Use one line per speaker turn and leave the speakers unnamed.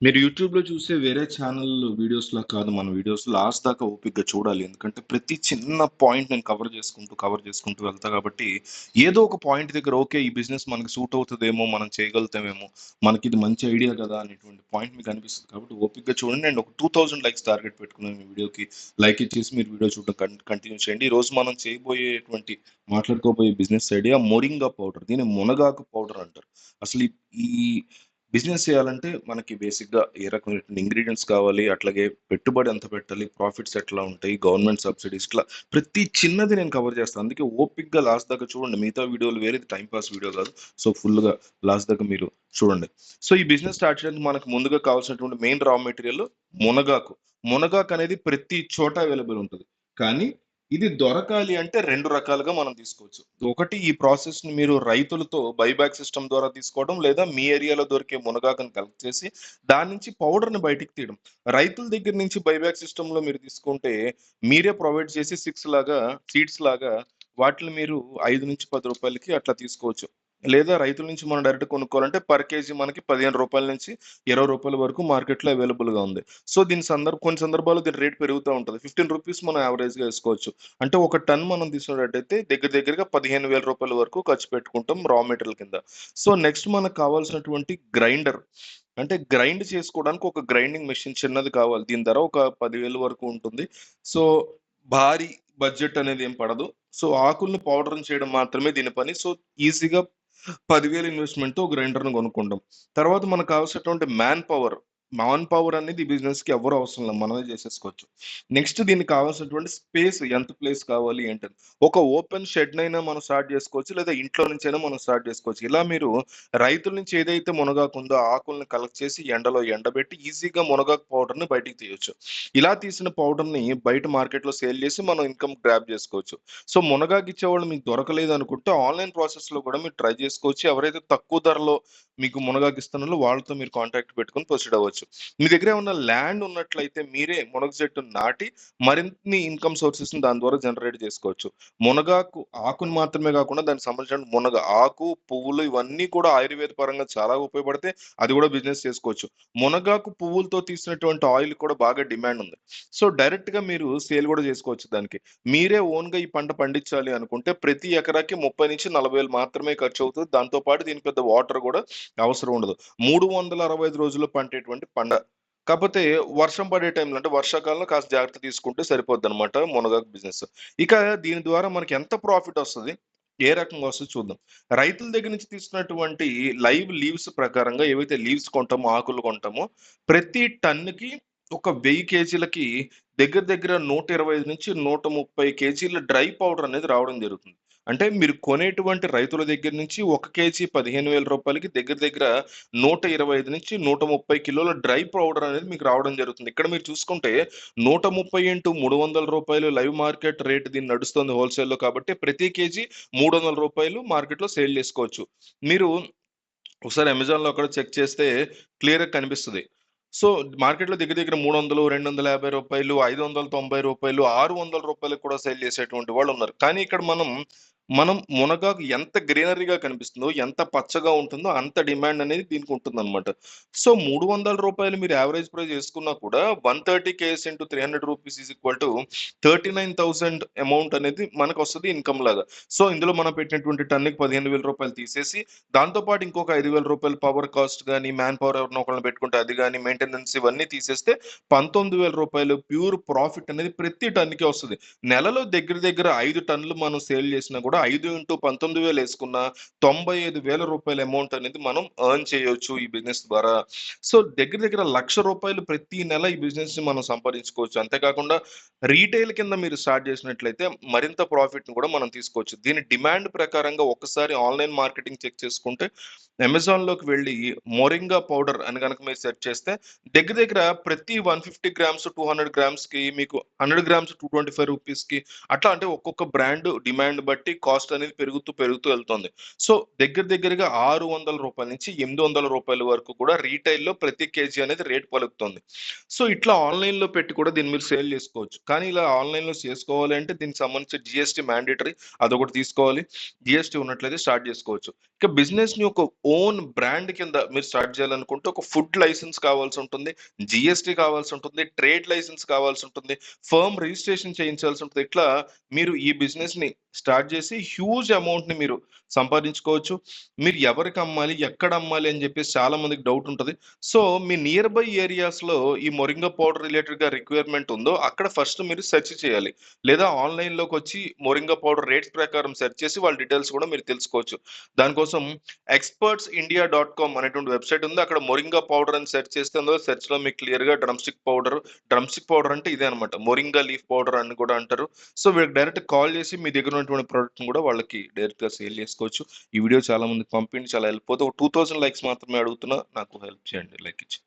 మీరు యూట్యూబ్‌లో చూసే వేరే ఛానల్ వీడియోస్‌లా కాదు. మన వీడియోస్ లాస్ట్ దాకా ఓపికగా చూడాలి. ఎందుకంటే ప్రతి చిన్న పాయింట్ నేను కవర్ చేసుకుంటూ వెళ్తా కాబట్టి, ఏదో ఒక పాయింట్ దగ్గర ఓకే. ఈ బిజినెస్ మనకు సూట్ అవుతదేమో, మనం చేయగలుగుతామేమో, మనకిది మంచి ఐడియా కదా! అనేటువంటి పాయింట్ మీకు అనిపిస్తది. కాబట్టి ఓపికగా చూడండి. నేను ఒక 2000 లైక్స్ టార్గెట్ పెట్టుకున్నాను ఈ వీడియోకి. లైక్ ఇచ్చేసి మీరు వీడియో చూడడం కంటిన్యూ చేయండి. ఈరోజు మనం మాట్లాడుకోబోయే బిజినెస్ ఐడియా మొరింగా పౌడర్. దీన్ని మునగాకు పౌడర్ అంటారు. అసలు ఈ ఈ బిజినెస్ చేయాలంటే మనకి బేసిక్‌గా ఏ రకమైనటువంటి ఇంగ్రీడియెంట్స్ కావాలి, అట్లాగే పెట్టుబడి ఎంత పెట్టాలి, ప్రాఫిట్స్ ఎట్లా ఉంటాయి, గవర్నమెంట్ సబ్సిడీస్ ఇట్లా ప్రతి చిన్నది నేను కవర్ చేస్తాను. అందుకే ఓపికగా లాస్ట్ దాకా చూడండి. మిగతా వీడియోలు వేరే, ఇది టైమ్ పాస్ వీడియో కాదు. సో, ఫుల్‌గా లాస్ట్ దాకా మీరు చూడండి. సో, ఈ బిజినెస్ స్టార్ట్ చేయడానికి మనకు ముందుగా కావాల్సినటువంటి మెయిన్ రా మెటీరియల్ మునగాకు. మునగాకు అనేది ప్రతి చోట అవైలబుల్ ఉంటది. కానీ ఇది దొరకాలి అంటే 2 రకాలుగా మనం తీసుకోవచ్చు. ఒకటి, ఈ ప్రాసెస్‌ని మీరు రైతులతో బైబ్యాక్ సిస్టమ్ ద్వారా తీసుకోవడం, లేదా మీ ఏరియాలో దొరికే మునగాకుని కలెక్ట్ చేసి దాని నుంచి పౌడర్‌ని బయటికి తీయడం. రైతుల దగ్గర నుంచి బైబ్యాక్ సిస్టమ్‌లో మీరు తీసుకుంటే మీరే ప్రొవైడ్ చేసి సీడ్స్ లాగా వాటిని మీరు రూ. 5-10కి అట్లా తీసుకోవచ్చు. లేదా రైతుల నుంచి మనం డైరెక్ట్‌గా కొనుక్కోవాలంటే పర్ కేజీ మనకి రూ. 15 నుంచి రూ. 20 వరకు మార్కెట్‌లో అవైలబుల్‌గా ఉంది. సో, కొన్ని సందర్భాల్లో దీని రేట్ పెరుగుతా ఉంటది. రూ. 15 మనం యావరేజ్‌గా ఏసుకోవచ్చు. అంటే ఒక టన్ మనం తీసుకున్నట్టయితే దగ్గరగా రూ. 15,000 వరకు ఖర్చు పెట్టుకుంటాం రా మెటీరియల్ కింద. సో, నెక్స్ట్ మనకు కావాల్సినటువంటి గ్రైండర్. అంటే గ్రైండ్ చేసుకోవడానికి ఒక గ్రైండింగ్ మెషిన్ చిన్నది కావాలి. దీని ధర ఒక 10,000 వరకు ఉంటుంది. సో, భారీ బడ్జెట్ అనేది ఏం పడదు. సో, ఆకుల్ని పౌడర్‌ని చేయడం మాత్రమే దీని పని. సో, ఈజీగా 10,000 ఇన్వెస్ట్‌మెంట్‌తో గ్రైండర్‌ని కొనుక్కుంటాం. తర్వాత మనకు కావాల్సినటువంటి మ్యాన్ పవర్ అనేది ఈ బిజినెస్‌కి ఎవ్వరు అవసరం లేదు. మనమే చేసేసుకోవచ్చు. నెక్స్ట్ దీనికి కావాల్సినటువంటి స్పేస్, ఎంత ప్లేస్ కావాలి ఏంటని. ఒక ఓపెన్ షెడ్‌నైనా మనం స్టార్ట్ చేసుకోవచ్చు. లేదా ఇంట్లో నుంచైనా మనం స్టార్ట్ చేసుకోవచ్చు. ఇలా మీరు రైతుల నుంచి ఏదైతే మునగాకుందో ఆ ఆకుల్ని కలెక్ట్ చేసి ఎండలో ఎండబెట్టి ఈజీగా మునగాకు పౌడర్‌ని బయటికి తీయొచ్చు. ఇలా తీసిన పౌడర్‌ని బయట మార్కెట్‌లో సేల్ చేసి మనం ఇన్‌కమ్ గ్రాబ్ చేసుకోవచ్చు. సో, మునగాకు ఇచ్చేవాళ్ళు మీకు దొరకలేదు అనుకుంటే ఆన్‌లైన్ ప్రాసెస్‌లో కూడా మీరు ట్రై చేసుకోవచ్చు. ఎవరైతే తక్కువ ధరలో మీకు మునగాకు ఇస్తున్నారో వాళ్ళతో మీరు కాంటాక్ట్ పెట్టుకొని ప్రొసీడ్ అవ్వచ్చు. మీ దగ్గర ఏమన్నా ల్యాండ్ ఉన్నట్లయితే మీరే మునగ చెట్టుని నాటి మరిన్ని ఇన్‌కమ్ సోర్సెస్‌ని దాని ద్వారా జనరేట్ చేసుకోవచ్చు. మునగాకు ఆకుని మాత్రమే కాకుండా దానికి సంబంధించిన మునగ ఆకు, పువ్వులు ఇవన్నీ కూడా ఆయుర్వేద పరంగా చాలా ఉపయోగపడతాయి. అది కూడా బిజినెస్ చేసుకోవచ్చు. మునగాకు పువ్వులతో తీసినటువంటి ఆయిల్ కూడా బాగా డిమాండ్ ఉంది. సో, డైరెక్ట్‌గా మీరు సేల్ కూడా చేసుకోవచ్చు దానికి. మీరే ఓన్‌గా ఈ పంట పండించాలి అనుకుంటే ప్రతి ఎకరాకి 30-40 వేలు మాత్రమే ఖర్చవుతది. దాంతో పాటు దీనికి పెద్ద వాటర్ గూడా అవసరం ఉండదు. 365 రోజుల్లో పండేటువంటి పంట. కాపోతే వర్షం పడే టైంలో అంటే వర్షాకాలంలో కాస్త జాగ్రత్త తీసుకుంటే సరిపోద్దనమాట మునగాకు బిజినెస్. ఇక దీని ద్వారా మనకి ఎంత ప్రాఫిట్ ఒస్తది? ఏ రకంగా వస్తదో చూద్దాం. రైతుల దగ్గర నుంచి తీసుకున్నటువంటి లైవ్ లీవ్స్ ప్రకారంగా ఏవైతే లీవ్స్ కొంటామో, ఆకులు కొంటామో ప్రతి టన్నుకి ఒక 1000 కేజీలకి దగ్గర 125-130 కేజీల డ్రై పౌడర్ అనేది రావడం జరుగుతుంది. అంటే మీరు కొనేటువంటి రైతుల దగ్గర నుంచి 1 కేజీ రూ. 15,000కి దగ్గర 125-130 కిలోల డ్రై పౌడర్ అనేది మీకు రావడం జరుగుతుంది. ఇక్కడ మీరు చూసుకుంటే 130 ఇంటూ రూ. 300 లైవ్ మార్కెట్ రేట్ దీన్ని నడుస్తుంది హోల్‌సేల్‌లో కాబట్టి ప్రతి కేజీ రూ. 300 మార్కెట్‌లో సేల్ చేసుకోవచ్చు. మీరు ఒకసారి అమెజాన్‌లో కూడా చెక్ చేస్తే క్లియర్‌గా కనిపిస్తది. సో, మార్కెట్‌లో దగ్గర 300, రూ. 250, రూ. 590, రూ. 600 కూడా సేల్ చేసేటువంటి వాళ్ళున్నారు. కానీ ఇక్కడ మనం మునగాకు ఎంత గ్రీనరీగా కనిపిస్తుందో, ఎంత పచ్చగా ఉంటుందో అంత డిమాండ్ అనేది దీనికి ఉంటుందన్నమాట. సో, రూ. 300 మీరు యావరేజ్ ప్రైస్ యేసుకున్నా కూడా 130 కేఎస్ ఇంటూ రూ. 300 ఈజ్ ఈక్వల్ టు 39,000 అమౌంట్ అనేది మనకొస్తది ఇన్‌కమ్ లాగా. సో, ఇందులో మనం పెట్టినటువంటి టన్నుకి రూ. 15,000 తీసేసి దాంతో పాటు ఇంకొక రూ. 5,000 పవర్ కాస్ట్ గాని, మ్యాన్ పవర్ ఎవరినో ఒకళ్ళని పెట్టుకుంటే అది గాని, మెయింటెనెన్స్ ఇవన్నీ తీసేస్తే రూ. 19,000 ప్యూర్ ప్రాఫిట్ అనేది ప్రతి టన్నుకి వస్తది. నెలలో దగ్గర 5 టన్నులు మనం సేల్ చేసినా కూడా 5 ఇంటూ 19,000 యేసుకున్నా రూ. 95,000 అమౌంట్ అనేది మనం ఎర్న్ చేయొచ్చు ఈ బిజినెస్ ద్వారా. సో, దగ్గర రూ. 1,00,000 ప్రతి నెల ఈ బిజినెస్‌ని మనం సంపాదించుకోవచ్చు. అంతేకాకుండా రీటైల్ కింద మీరు స్టార్ట్ చేసినట్లయితే మరింత ప్రాఫిట్‌ని కూడా మనం తీసుకోవచ్చు. దీని డిమాండ్ ప్రకారంగా ఒక్కసారి ఆన్‌లైన్ మార్కెటింగ్ చెక్ చేసుకుంటే అమెజాన్‌లోకి వెళ్లి మోరింగా పౌడర్ అని గనక మీరు సెర్చ్ చేస్తే దగ్గర ప్రతి 150 గ్రామ్స్, 200 గ్రామ్స్‌కి మీకు 100 గ్రామ్స్ రూ. 225కి అట్లా అంటే ఒక్కొక్క బ్రాండ్ డిమాండ్ బట్టి కాస్ట్ అనేది పెరుగుతూ, పెరుగుతూ వెళ్తుంది. సో, దగ్గరగా రూ. 600 నుంచి రూ. 800 వరకు కూడా రీటైల్‌లో ప్రతి కేజీ అనేది రేట్ పలుకుతుంది. సో, ఇట్లా ఆన్‌లైన్‌లో పెట్టి కూడా దీన్ని మీరు సేల్ చేసుకోవచ్చు. కానీ ఇలా ఆన్‌లైన్‌లో చేసుకోవాలి అంటే దీనికి సంబంధించి జీఎస్టీ మ్యాండేటరీ అదొకటి తీసుకోవాలి. జీఎస్టీ ఉన్నట్లయితే స్టార్ట్ చేసుకోవచ్చు. ఇక బిజినెస్‌ని ఒక ఓన్ బ్రాండ్ కింద మీరు స్టార్ట్ చేయాలనుకుంటే ఒక ఫుడ్ లైసెన్స్ కావాల్సుంటుంది. జీఎస్టీ కావాల్సుంటుంది. ట్రేడ్ లైసెన్స్ కావాల్సుంటుంది. ఫర్మ్ రిజిస్ట్రేషన్ చేయించాల్సి ఉంటది. ఇట్లా మీరు ఈ బిజినెస్‌ని స్టార్ట్ చేసి హ్యూజ్ అమౌంట్‌ని మీరు సంపాదించుకోవచ్చు. మీరు ఎవరికి అమ్మాలి? ఎక్కడ అమ్మాలి? అని చెప్పేసి చాలా మందికి డౌట్ ఉంటది. సో, మీ నియర్ బై ఏరియాస్‌లో ఈ మొరింగా పౌడర్ రిలేటెడ్‌గా రిక్వైర్మెంట్ ఉందో అక్కడ ఫస్ట్ మీరు సెర్చ్ చేయాలి. లేదా ఆన్‌లైన్‌లోకొచ్చి మొరింగా పౌడర్ రేట్స్ ప్రకారం సెర్చ్ చేసి వాళ్ళ డీటెయిల్స్ కూడా మీరు తెలుసుకోవచ్చు. దానికోసం expertsindia.com అనేటువంటి వెబ్‌సైట్ ఉంది. అక్కడ మొరింగా పౌడర్ అని సెర్చ్ చేస్తే అందులో సెర్చ్‌లో మీకు క్లియర్‌గా డ్రమ్ స్టిక్ పౌడర్ అంటే ఇదే అనమాట. మొరింగా లీఫ్ పౌడర్ అని కూడా అంటారు. సో, వీళ్ళకి డైరెక్ట్ కాల్ చేసి మీ దగ్గర ఉన్నటువంటి ప్రొడక్ట్‌ని కూడా వాళ్ళకి డైరెక్ట్‌గా సేల్ చేసుకోవచ్చు. ఈ వీడియో చాలా మందికి పంపియండి. చాలా హెల్ప్ అవుతది. ఒక 2000 లైక్స్ మాత్రమే అడుగుతున్నా. నాకు హెల్ప్ చేయండి లైక్ ఇచ్చి.